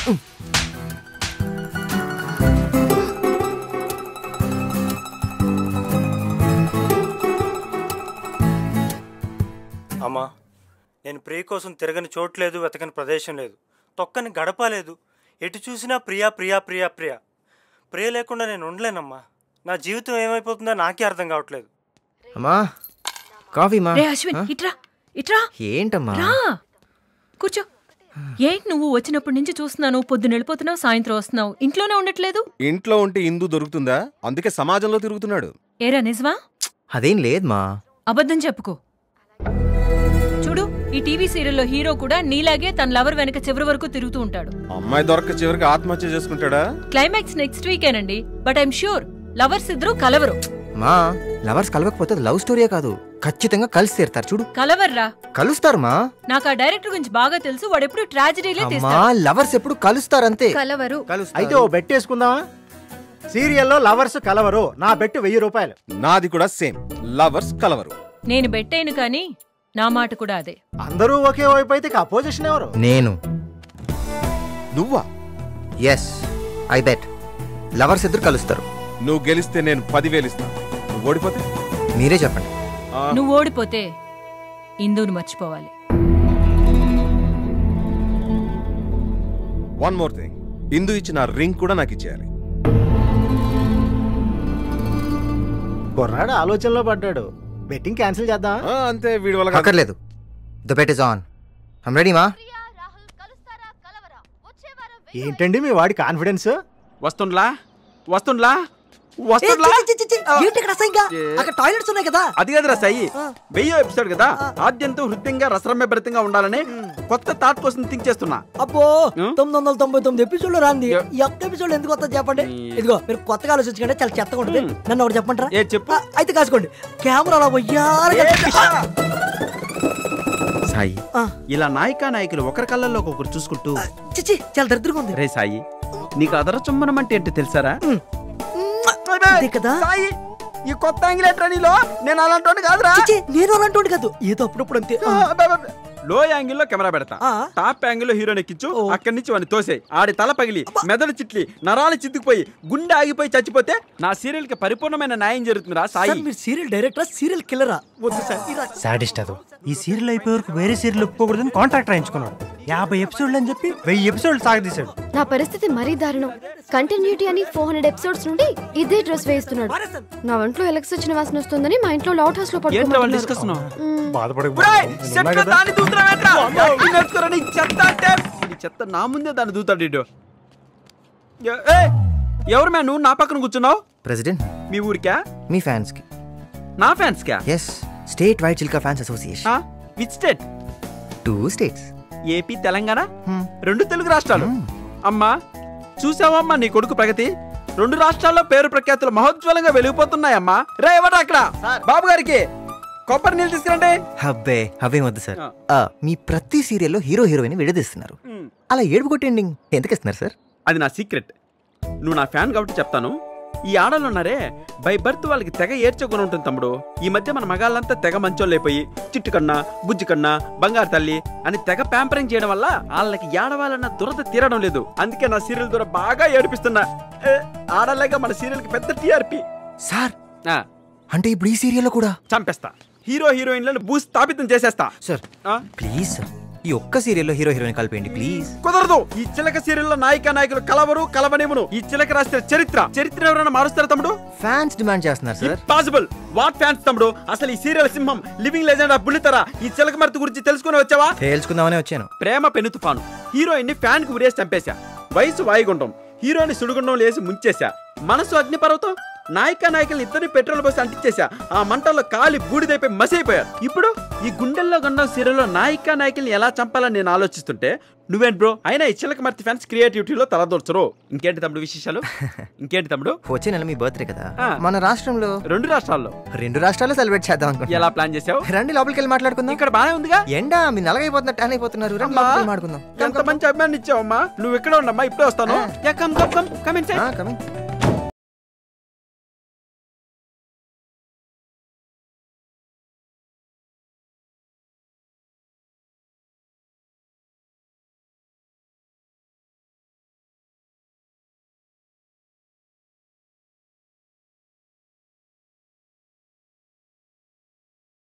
అమ్మా, నేను ప్రియ కోసం తిరగని చోట్లేదు, వెతకని ప్రదేశం లేదు, తొక్కని గడప లేదు. ఎటు చూసినా ప్రియా ప్రియా ప్రియా ప్రియా. ప్రియ లేకుండా నేను ఉండలేనమ్మా. నా జీవితం ఏమైపోతుందో నాకే అర్థం కావట్లేదు. అమ్మా కాఫీ మా. అశ్విన్ ఇట్రా ఇట్రా. ఏంటమ్మా? కూర్చో. ఏంటి నువ్వు వచ్చినప్పటి నుంచి చూస్తున్నాను, పొద్దున వెళ్ళిపోతున్నావు, సాయంత్రం వస్తున్నావు, ఇంట్లోనే ఉండట్లేదు. ఇంట్లో ఉంటే ఇందు దొరుకుతుందా? అందుకే సమాజంలో తిరుగుతున్నాడు. ఏరా నిజమా? అదేం లేదు మా. అబద్ధం చెప్పుకో. చూడు, ఈ టీవీ సీరియల్లో హీరో కూడా నీలాగే తన లవర్ వెనక చివరి వరకు తిరుగుతూ ఉంటాడు. అమ్మాయి దొరక చివరికి ఆత్మహత్య చేసుకుంటాడా? క్లైమాక్స్ నెక్స్ట్ వీకేనండి. బట్ ఐఎమ్ ష్యూర్ లవర్స్ ఇద్దరు కలవరు. మా లవర్స్ కలవకపోతే లవ్ స్టోరీయే కాదు, ఖచ్చితంగా కలిసి తీరుతారు. చూడు, కలవర్రా. కలుస్తారు మా. నాకు ఆ డైరెక్టర్ గురించి బాగా తెలుసు. వాడు ఎప్పుడు ట్రాజడీలే తీస్తాడు. లవర్స్ ఎప్పుడు కలుస్తారు అంతే. కలవరు. అయితే ఓ బెట్ వేసుకుందామా? సీరియల్లో లవర్స్ కలవరు. నా బెట్ 1000 రూపాయలు. నాది కూడా సేమ్, లవర్స్ కలవరు. నేను బెట్టైను కానీ నా మాట కూడా అదే. అందరూ ఒకే వైపు అయితే అపోజిషన్ ఎవరు? నేను. నువ్వా? ఎస్, ఐ బెట్ లవర్స్ ఇద్దరు కలుస్తారు. నువ్వు గెలిస్తే నేను 10,000 ఇస్తాను. నువ్వు ఓడిపోతే మీరే చెప్పండి. నువ్వు ఓడిపోతే ఇందుని మర్చిపోవాలి. వన్ మోర్ థింగ్, ఇందు ఇచ్చిన రింగ్ కూడా నాకు ఇచ్చేయాలి. కుర్రాడు ఆలోచనలో పడ్డాడు. బెట్టింగ్ క్యాన్సిల్ చేద్దాం. అంతే, వీడి వల్ల అక్కర్లేదు. The bet is on. I'm ready మా. ఏంటండి మీ వాడి కాన్ఫిడెన్స్? వస్తుండ్లా వస్తుండ్లా టాయిలెట్స్ ఉన్నాయి కదా. అది కదరా సాయి, 1000వ ఎపిసోడ్ కదా, ఆద్యంతో హృదయంగా రసరమ్య భరితంగా ఉండాలని కొత్త థాట్ కోసం థింక్ చేస్తున్నా. అబ్బో 999 ఎపిసోడ్లు రాంది. ఈ ఒక్క ఎపిసోడ్ ఎందుకు వస్తా చెప్పండి. ఇదిగో మీరు కొత్తగా ఆలోచించకండి, చాలా చెత్తగా ఉంటుంది. నన్ను ఒకటి చెప్పంటారా? ఏ చెప్పు. అయితే కాసుకోండి. కెమెరాలో సాయి, ఇలా నాయికా నాయకులు ఒకరి కళ్ళల్లో ఒకరు చూసుకుంటూ చిచి చాలా దరిద్రంగా ఉంది. రే సాయి, నీకు అదర చుమ్మనం అంటే ఏంటో తెలుసారా? కదా సాయి, ఈ కొత్త యాంగిల్ నీలో నేను అలాంటి కాదురా. నేను అలాంటి కాదు, ఏదో అప్పుడప్పుడు అంతే. లో యాంగిల్ లో కెమెరా పెడతా, టాప్ యాంగిల్ లో హీరోని ఎక్కించు, అక్కడి నుంచి వాడిని తోసేయి. ఆడి తల పగిలి మెదడు చిట్లి నరాలు చిత్తుకుపోయి గుండె ఆగిపోయి చచ్చిపోతే నా సీరియల్ కి పరిపూర్ణమైన న్యాయం జరుగుతుందిరా సాయి. మీరు సీరియల్ డైరెక్టర్, సీరియల్ కిల్లరా? వద్దు సార్. సాడిస్ట్ అదో. ఈ సీరియల్ అయిపోయే వరకు వేరే సీరియల్ ఒప్పుకోకూడదని కాంట్రాక్ట్ రాయించుకున్నాడు. 50 ఎపిసోడ్లు అని చెప్పి 1000 ఎపిసోడ్లు సాగదీశాడు. నా పరిస్థితి మరీ దారుణం. కంటిన్యూటీ అని 400 ఎపిసోడ్స్ నుండి ఇదే డ్రెస్ వేస్తున్నాడు. నా ఒంట్లో ఎలక్ట్రిసిటీ వాసన వస్తుందని మా ఇంట్లో లౌట్ హౌస్ లో చెత్త నా ముందే దాన్ని దూతాడు. ఎవరు మ్యాన్ నువ్వు నా పక్కన కూర్చున్నావు? ప్రెసిడెంట్. మీ ఊరికా? మీ ఫ్యాన్స్ కి. నా ఫ్యాన్స్ కా? Yes, state wide Chilka fans association. Which state? 2 states. AP, Telangana, 2 Telugu రాష్ట్రాలు. అమ్మా చూసావమ్మా నీ కొడుకు ప్రగతి. 2 రాష్ట్రాల్లో పేరు ప్రఖ్యాతులు మహోజ్వలంగా వెలిగిపోతున్నాయమ్మా. రే ఎవడా అక్కడ? బాబు గారికి కొబ్బరి నీళ్ళు తీసుకురండి. అబ్బే అవే వద్దు సార్. మీ ప్రతి సీరియల్లో హీరో హీరోయిన్ విడదీస్తున్నారు. అలా ఏడుపు కొట్టి ఎండింగ్ ఎందుకు ఇస్తున్నారు సార్? అది నా సీక్రెట్. నువ్వు నా ఫ్యాన్ కాబట్టి చెప్తాను. ఈ ఆడలు ఉన్నారే, బై బర్త్ వాళ్ళకి తెగ ఏడ్చుకొని ఉంటుంది తమ్ముడు. ఈ మధ్య మన మగాళ్ళంతా తెగ మంచోళ్ళైపోయి చిట్టు కన్నా, బుజ్జి కన్నా, బంగారు తల్లి అని తెగ ప్యాంపరింగ్ చేయడం వల్ల వాళ్ళకి ఏడవాలన్న దురద తీరడం లేదు. అందుకే నా సీరియల్ ద్వారా బాగా ఏడిపిస్తున్నా. ఆడలేక మన సీరియల్ కి పెద్ద టీఆర్పీ. సార్ అంటే ఇప్పుడు ఈ సీరియల్ కూడా చంపేస్తా. హీరో హీరోయిన్లను భూస్థాపితం చేసేస్తా. సార్ ప్లీజ్ సార్, ఈ ఒక్క సీరియల్లో హీరో హీరోయిన్ కలిపేయండి ప్లీజ్. కుదరదు. ఈ చిలక సీరియల్లో నాయిక నాయకులు కలవరు, కలవనేమును. ఈ చిలక రాసిన చరిత్ర ఎవరైనా మారుస్తారా తమ్ముడు? ఫ్యాన్స్ డిమాండ్ చేస్తున్నారు సార్. పాసిబుల్. వాట్ ఫ్యాన్స్ తమ్ముడు? అసలు ఈ సీరియల్ సింహం, లివింగ్ లెజెండ్ ఆఫ్ బుల్లితెర ఈ చిలక మర్తి గురించి తెలుసుకుని వచ్చావా? తెలుసుకుందామనే వచ్చాను. ప్రేమ పెను తుఫాను. హీరోయిన్ ని ఫ్యాన్ కు ఉరేసి చంపేశా. వయసు వాయుగుండం. హీరోని సుడిగుండం లేసి ముంచేశా. మనసు అగ్నిపర్వతం. నాయిక నాయకులు ఇద్దరిని పెట్రోల్ పోసి అంటించేశా. ఆ మంటల్లో కాలి బూడిదైపోయి మసైపోయారు. ఇప్పుడు ఈ గుండెల్లో గండం సీరియల్లో నాయిక నాయకుల్ని ఎలా చంపాలని నేను ఆలోచిస్తుంటే నువ్వేంటి బ్రో అయినా ఈ చిలక మర్తి ఫ్యాన్స్ క్రియేటివిటీలో తలదూర్చరు. ఇంకేంటి తమ్ముడు విశేషాలు? ఇంకేంటి తమ్ముడు? వచ్చే నెల మీ బర్త్డే కదా, మన రాష్ట్రంలో 2 రాష్ట్రాల్లో సెలబ్రేట్ చేద్దాం అనుకుంటా. ఎలా ప్లాన్ చేసావు? రండి లోపలికి వెళ్ళి మాట్లాడుకుందాం. ఇక్కడ బానే ఉందిగా. ఎండా మీ నలగైపోతున్నట్టు టైం అయిపోతున్నారు. మాట్లాడుకుందాం. ఎంత మంచి అభిమానం ఇచ్చావమ్మా. నువ్వు ఇక్కడ ఉండమ్మా, ఇప్పుడే వస్తాను.